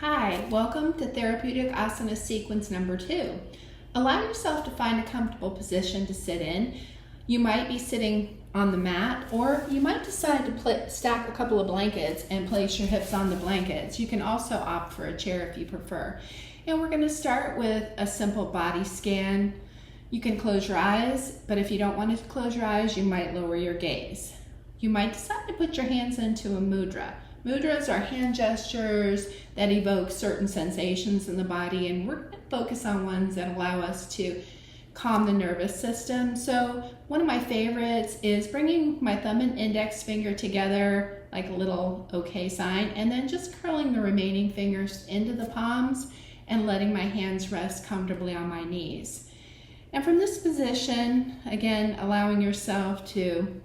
Hi, welcome to Therapeutic Asana sequence number 2. Allow yourself to find a comfortable position to sit in. You might be sitting on the mat, or you might decide to stack a couple of blankets and place your hips on the blankets. You can also opt for a chair if you prefer. And we're going to start with a simple body scan. You can close your eyes, but if you don't want to close your eyes, you might lower your gaze. You might decide to put your hands into a mudra. Mudras are hand gestures that evoke certain sensations in the body, and we're going to focus on ones that allow us to calm the nervous system. So one of my favorites is bringing my thumb and index finger together like a little OK sign, and then just curling the remaining fingers into the palms and letting my hands rest comfortably on my knees. And from this position, again, allowing yourself to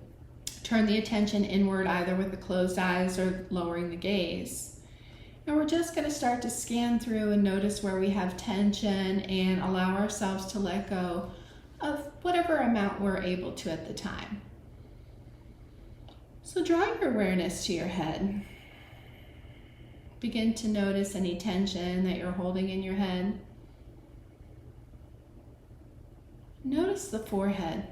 turn the attention inward, either with the closed eyes or lowering the gaze. And we're just going to start to scan through and notice where we have tension and allow ourselves to let go of whatever amount we're able to at the time. So draw your awareness to your head. Begin to notice any tension that you're holding in your head. Notice the forehead.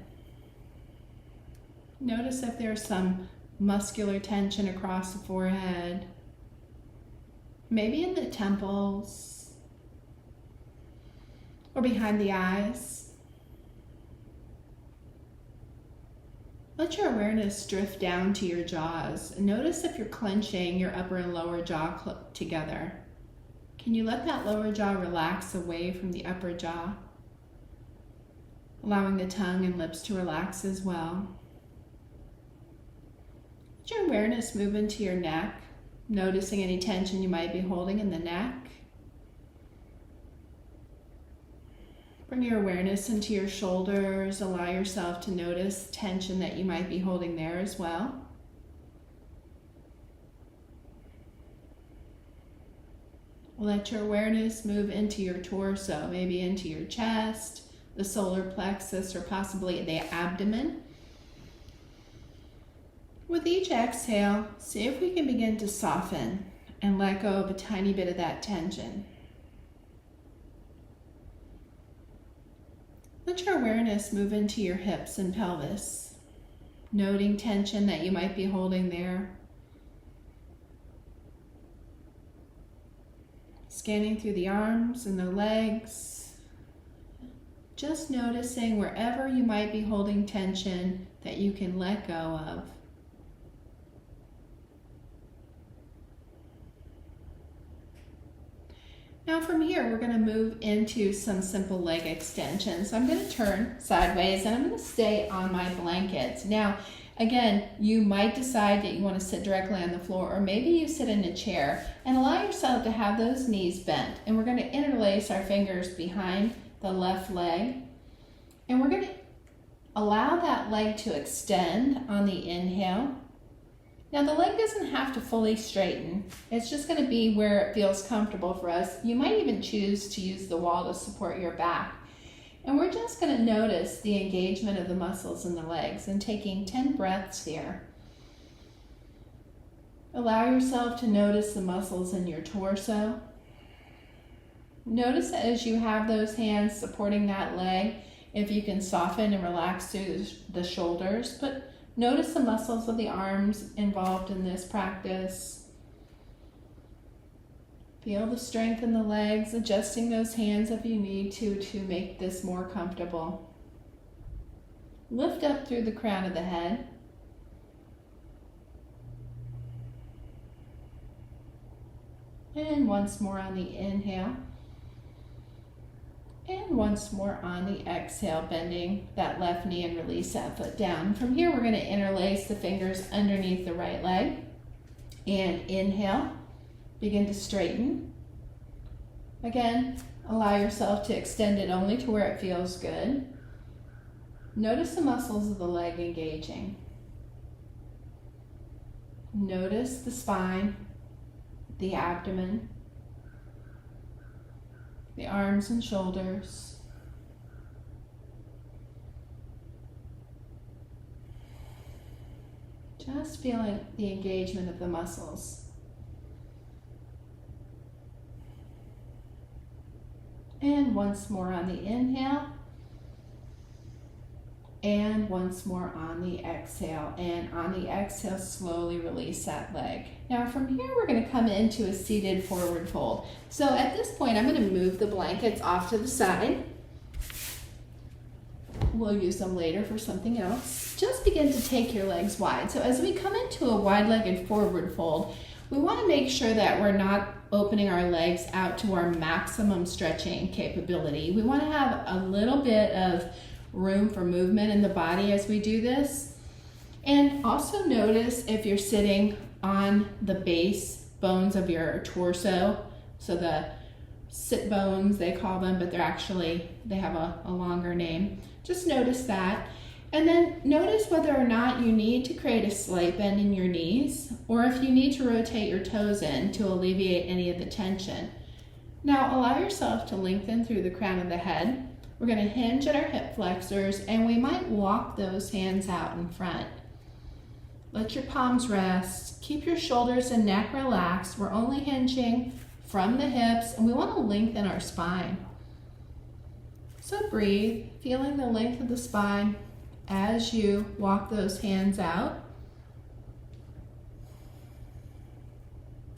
Notice if there's some muscular tension across the forehead, maybe in the temples or behind the eyes. Let your awareness drift down to your jaws and notice if you're clenching your upper and lower jaw together. Can you let that lower jaw relax away from the upper jaw, allowing the tongue and lips to relax as well? Let your awareness move into your neck, noticing any tension you might be holding in the neck. Bring your awareness into your shoulders. Allow yourself to notice tension that you might be holding there as well. Let your awareness move into your torso, maybe into your chest, the solar plexus, or possibly the abdomen. With each exhale, see if we can begin to soften and let go of a tiny bit of that tension. Let your awareness move into your hips and pelvis, noting tension that you might be holding there. Scanning through the arms and the legs, just noticing wherever you might be holding tension that you can let go of. Now from here, we're going to move into some simple leg extensions. So I'm going to turn sideways and I'm going to stay on my blankets. Now, again, you might decide that you want to sit directly on the floor, or maybe you sit in a chair, and allow yourself to have those knees bent. And we're going to interlace our fingers behind the left leg. And we're going to allow that leg to extend on the inhale. Now the leg doesn't have to fully straighten. It's just going to be where it feels comfortable for us. You might even choose to use the wall to support your back. And we're just going to notice the engagement of the muscles in the legs and taking 10 breaths here. Allow yourself to notice the muscles in your torso. Notice as you have those hands supporting that leg, if you can soften and relax through the shoulders, but notice the muscles of the arms involved in this practice. Feel the strength in the legs, adjusting those hands if you need to make this more comfortable. Lift up through the crown of the head. And once more on the inhale. And once more on the exhale, bending that left knee and release that foot down. From here, we're going to interlace the fingers underneath the right leg. And inhale, begin to straighten. Again, allow yourself to extend it only to where it feels good. Notice the muscles of the leg engaging. Notice the spine, the abdomen, the arms and shoulders. Just feeling the engagement of the muscles. And once more on the inhale. And once more on the exhale. And on the exhale, slowly release that leg. Now from here, we're going to come into a seated forward fold. So at this point, I'm going to move the blankets off to the side. We'll use them later for something else. Just begin to take your legs wide. So as we come into a wide-legged forward fold, we want to make sure that we're not opening our legs out to our maximum stretching capability. We want to have a little bit of room for movement in the body as we do this. And also notice if you're sitting on the base bones of your torso, so the sit bones they call them, but they have a longer name. Just notice that. And then notice whether or not you need to create a slight bend in your knees, or if you need to rotate your toes in to alleviate any of the tension. Now allow yourself to lengthen through the crown of the head. We're going to hinge at our hip flexors, and we might walk those hands out in front. Let your palms rest. Keep your shoulders and neck relaxed. We're only hinging from the hips, and we want to lengthen our spine. So breathe, feeling the length of the spine as you walk those hands out.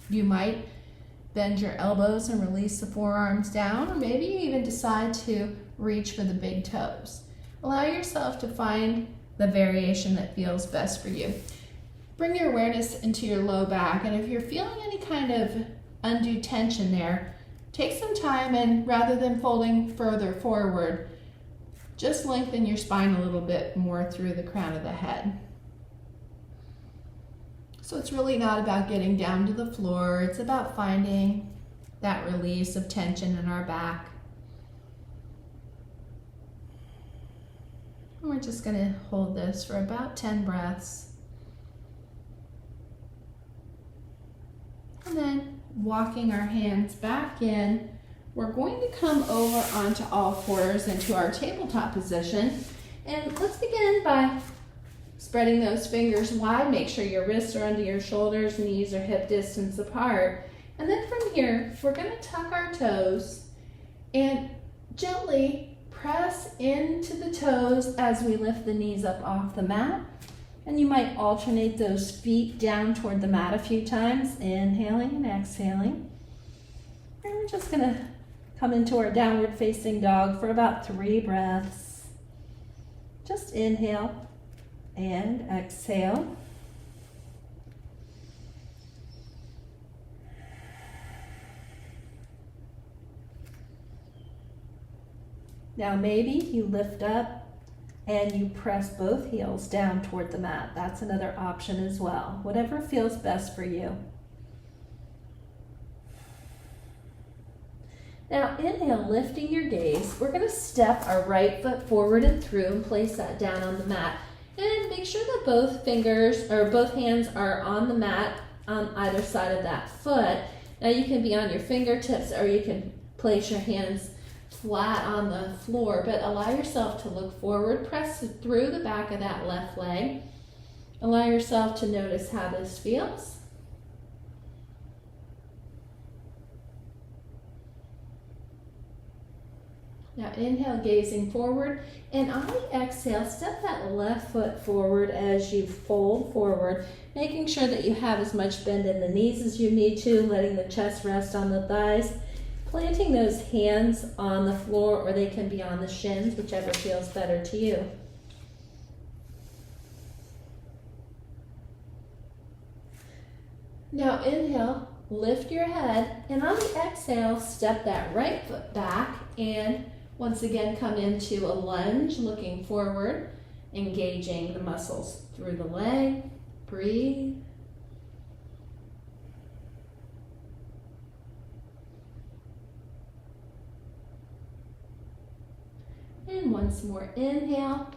You might bend your elbows and release the forearms down, or maybe you even decide to reach for the big toes. Allow yourself to find the variation that feels best for you. Bring your awareness into your low back, and if you're feeling any kind of undue tension there, take some time and rather than folding further forward, just lengthen your spine a little bit more through the crown of the head. So it's really not about getting down to the floor, it's about finding that release of tension in our back. And we're just going to hold this for about 10 breaths. And then walking our hands back in, we're going to come over onto all fours into our tabletop position. And let's begin by spreading those fingers wide. Make sure your wrists are under your shoulders, knees are hip distance apart. And then from here, we're going to tuck our toes and gently press into the toes as we lift the knees up off the mat. And you might alternate those feet down toward the mat a few times, inhaling and exhaling. And we're just going to come into our downward facing dog for about 3 breaths. Just inhale and exhale. Now maybe you lift up and you press both heels down toward the mat. That's another option as well. Whatever feels best for you. Now inhale, lifting your gaze. We're going to step our right foot forward and through and place that down on the mat. And make sure that both fingers or both hands are on the mat on either side of that foot. Now you can be on your fingertips or you can place your hands flat on the floor, but allow yourself to look forward, press through the back of that left leg. Allow yourself to notice how this feels. Now inhale, gazing forward, and on the exhale, step that left foot forward as you fold forward, making sure that you have as much bend in the knees as you need to, letting the chest rest on the thighs, planting those hands on the floor, or they can be on the shins, whichever feels better to you. Now inhale, lift your head, and on the exhale, step that right foot back and once again come into a lunge, looking forward, engaging the muscles through the leg. Breathe. And once more, inhale.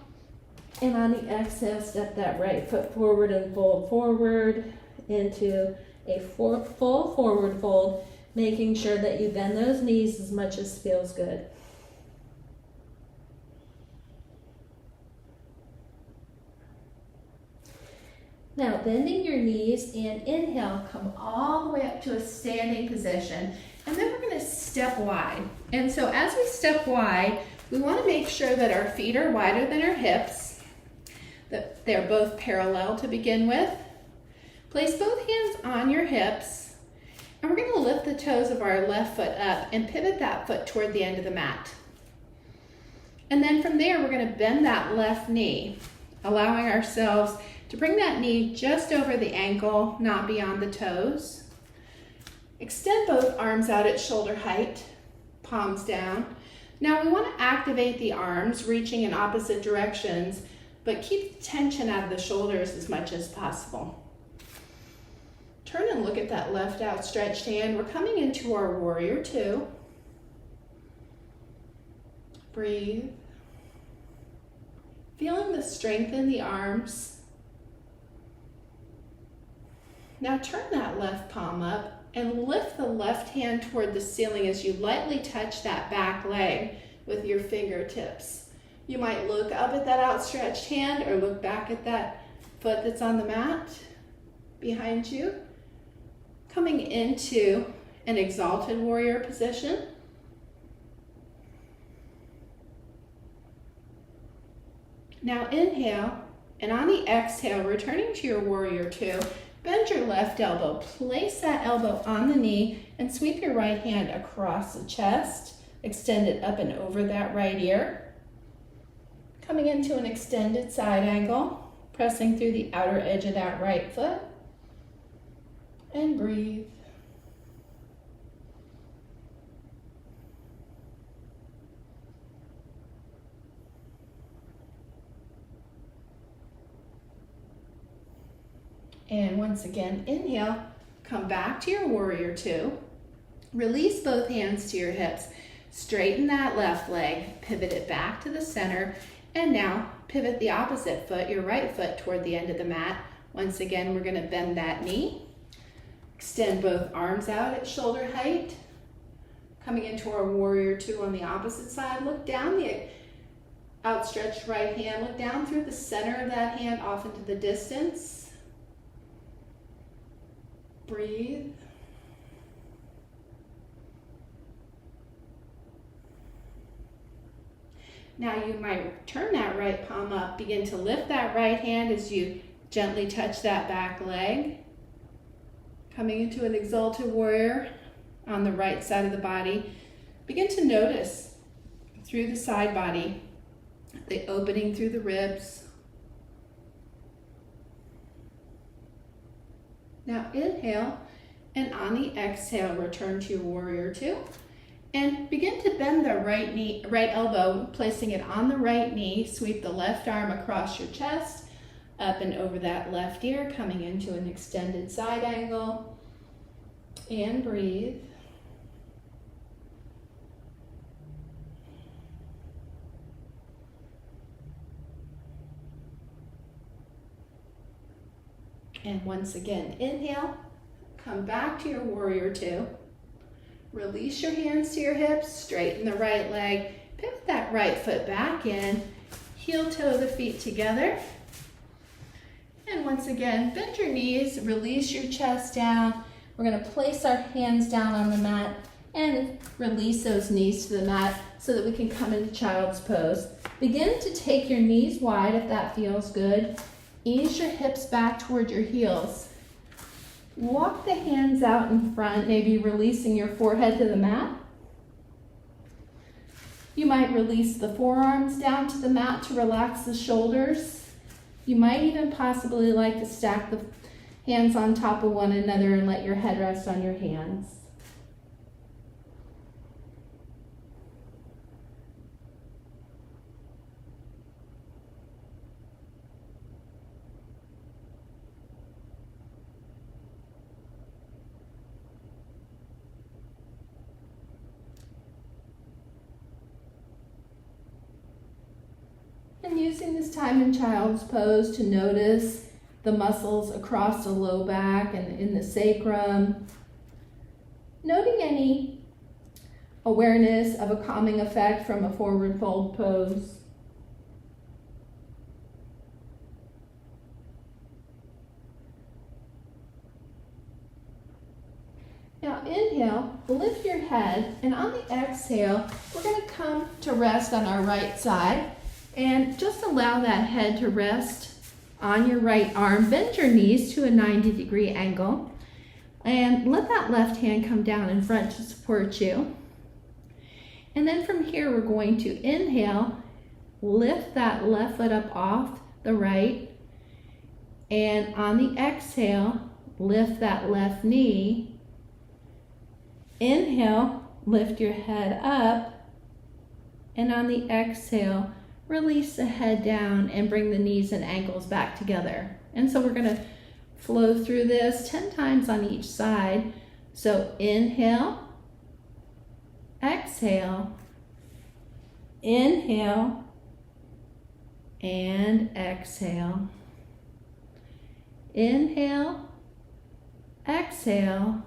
And on the exhale, step that right foot forward and fold forward into a full forward fold, making sure that you bend those knees as much as feels good. Now, bending your knees and inhale, come all the way up to a standing position. And then we're going to step wide. And so as we step wide, we want to make sure that our feet are wider than our hips, that they're both parallel to begin with. Place both hands on your hips, and we're going to lift the toes of our left foot up and pivot that foot toward the end of the mat. And then from there, we're going to bend that left knee, allowing ourselves to bring that knee just over the ankle, not beyond the toes. Extend both arms out at shoulder height, palms down. Now we want to activate the arms, reaching in opposite directions, but keep the tension out of the shoulders as much as possible. Turn and look at that left outstretched hand. We're coming into our warrior two. Breathe. Feeling the strength in the arms. Now turn that left palm up and lift the left hand toward the ceiling as you lightly touch that back leg with your fingertips. You might look up at that outstretched hand or look back at that foot that's on the mat behind you. Coming into an exalted warrior position. Now inhale, and on the exhale, returning to your warrior two, bend your left elbow, place that elbow on the knee, and sweep your right hand across the chest, extend it up and over that right ear. Coming into an extended side angle, pressing through the outer edge of that right foot. And breathe. And once again, inhale, come back to your warrior two. Release both hands to your hips. Straighten that left leg, pivot it back to the center, and now pivot the opposite foot, your right foot, toward the end of the mat. Once again, we're going to bend that knee. Extend both arms out at shoulder height. Coming into our warrior two on the opposite side, look down the outstretched right hand, look down through the center of that hand off into the distance. Breathe. Now you might turn that right palm up, begin to lift that right hand as you gently touch that back leg. Coming into an exalted warrior on the right side of the body. Begin to notice through the side body, the opening through the ribs. Now inhale, and on the exhale, return to your warrior two. And begin to bend the right elbow, placing it on the right knee. Sweep the left arm across your chest, up and over that left ear, coming into an extended side angle. And breathe. And once again, inhale, come back to your warrior two. Release your hands to your hips, straighten the right leg, pivot that right foot back in, heel toe the feet together. And once again, bend your knees, release your chest down. We're going to place our hands down on the mat and release those knees to the mat so that we can come into child's pose. Begin to take your knees wide if that feels good. Ease your hips back toward your heels. Walk the hands out in front, maybe releasing your forehead to the mat. You might release the forearms down to the mat to relax the shoulders. You might even possibly like to stack the hands on top of one another and let your head rest on your hands. And using this time in child's pose to notice the muscles across the low back and in the sacrum. Noting any awareness of a calming effect from a forward fold pose. Now inhale, lift your head, and on the exhale, we're going to come to rest on our right side, and just allow that head to rest on your right arm. Bend your knees to a 90-degree angle, and let that left hand come down in front to support you. And then from here, we're going to inhale, lift that left foot up off the right, and on the exhale, lift that left knee. Inhale, lift your head up, and on the exhale, release the head down and bring the knees and ankles back together. And so we're going to flow through this 10 times on each side. So inhale, exhale, inhale, and exhale. Inhale, exhale,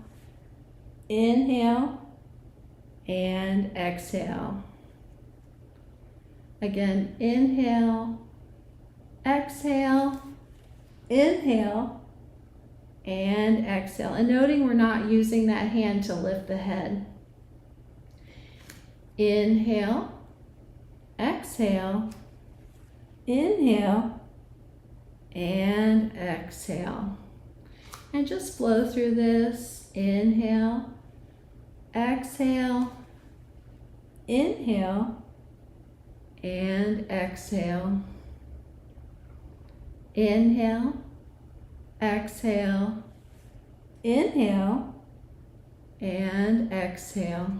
inhale, and exhale. Again, inhale, exhale, inhale, and exhale. And noting we're not using that hand to lift the head. Inhale, exhale, inhale, and exhale. And just flow through this. Inhale, exhale, inhale, and exhale. Inhale, exhale, inhale, and exhale.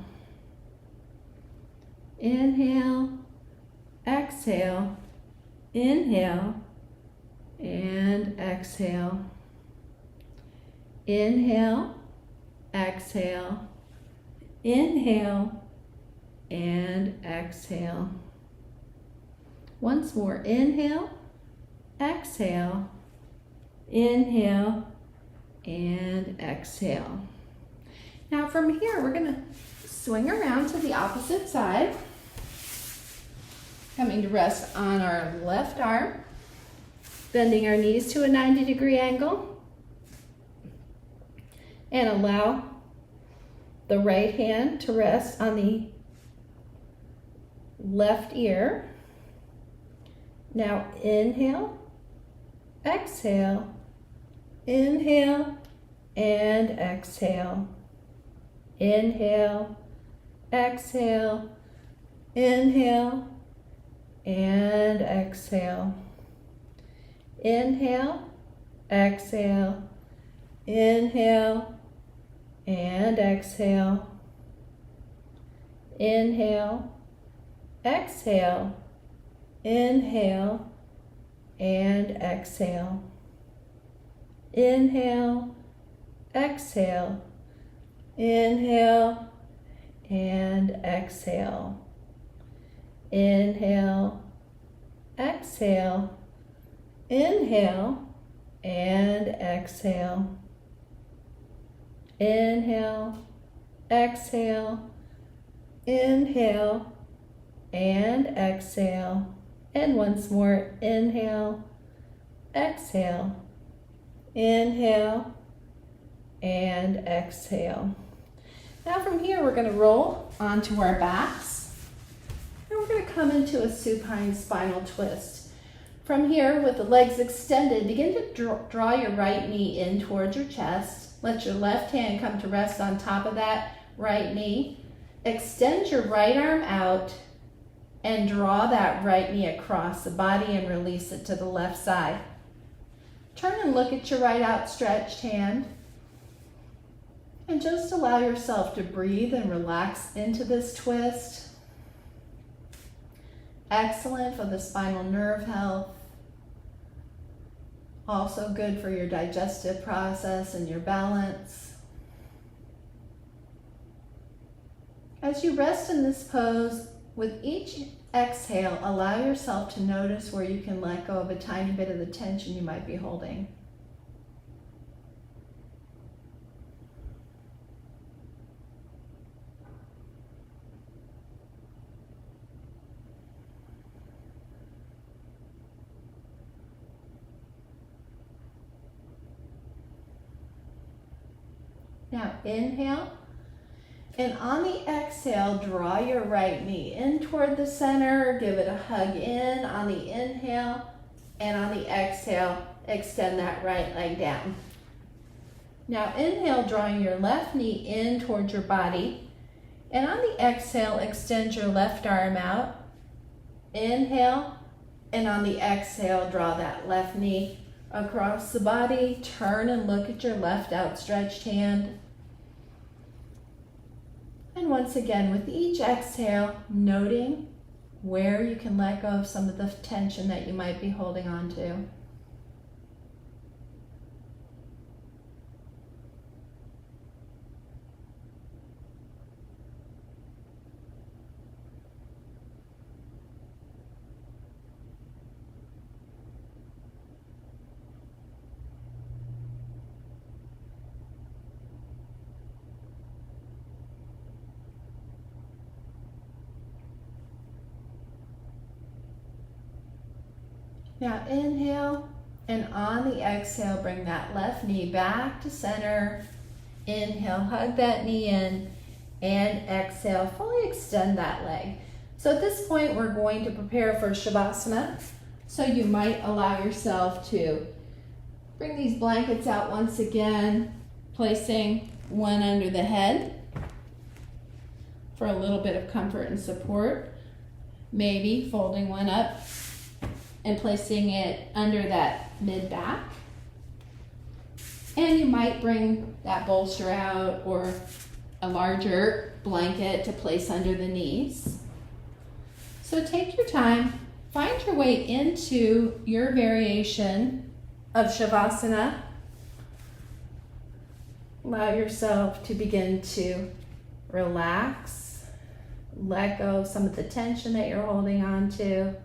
Inhale, exhale, inhale, and exhale. Inhale, exhale, inhale, and exhale. Once more, inhale, exhale, inhale, and exhale. Now from here, we're going to swing around to the opposite side, coming to rest on our left arm, bending our knees to a 90-degree angle, and allow the right hand to rest on the left ear. Now inhale, exhale, inhale, and exhale. Inhale, exhale, inhale, and exhale. Inhale, exhale, inhale, and exhale. Inhale, exhale, inhale, and exhale. Inhale, exhale, inhale, and exhale. Inhale, exhale, inhale, and exhale. Inhale, exhale, inhale, and exhale. And once more, inhale, exhale, inhale, and exhale. Now from here, we're going to roll onto our backs, and we're going to come into a supine spinal twist. From here, with the legs extended, begin to draw your right knee in towards your chest. Let your left hand come to rest on top of that right knee. Extend your right arm out and draw that right knee across the body and release it to the left side. Turn and look at your right outstretched hand. And just allow yourself to breathe and relax into this twist. Excellent for the spinal nerve health. Also good for your digestive process and your balance. As you rest in this pose, with each exhale, allow yourself to notice where you can let go of a tiny bit of the tension you might be holding. Now inhale, And on the exhale, draw your right knee in toward the center, give it a hug in on the inhale, and on the exhale, extend that right leg down. Now inhale, drawing your left knee in towards your body, and on the exhale, extend your left arm out. Inhale, and on the exhale, draw that left knee across the body, turn and look at your left outstretched hand. And once again, with each exhale, noting where you can let go of some of the tension that you might be holding on to. Now inhale, and on the exhale, bring that left knee back to center. Inhale, hug that knee in, and exhale, fully extend that leg. So at this point, we're going to prepare for Shavasana. So you might allow yourself to bring these blankets out once again, placing one under the head for a little bit of comfort and support. Maybe folding one up and placing it under that mid-back. And you might bring that bolster out or a larger blanket to place under the knees. So take your time, find your way into your variation of Shavasana. Allow yourself to begin to relax, let go of some of the tension that you're holding on to.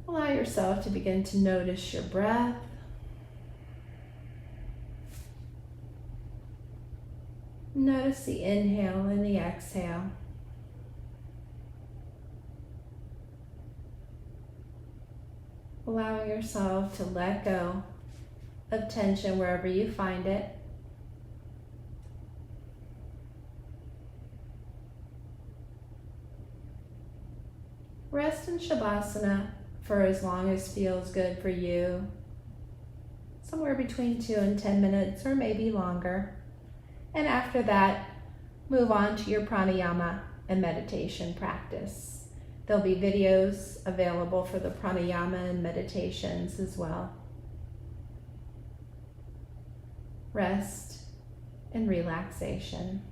Allow yourself to begin to notice your breath. Notice the inhale and the exhale. Allowing yourself to let go of tension wherever you find it. Rest in Shavasana for as long as feels good for you. Somewhere between 2 and 10 minutes or maybe longer. And after that, move on to your pranayama and meditation practice. There'll be videos available for the pranayama and meditations as well. Rest and relaxation.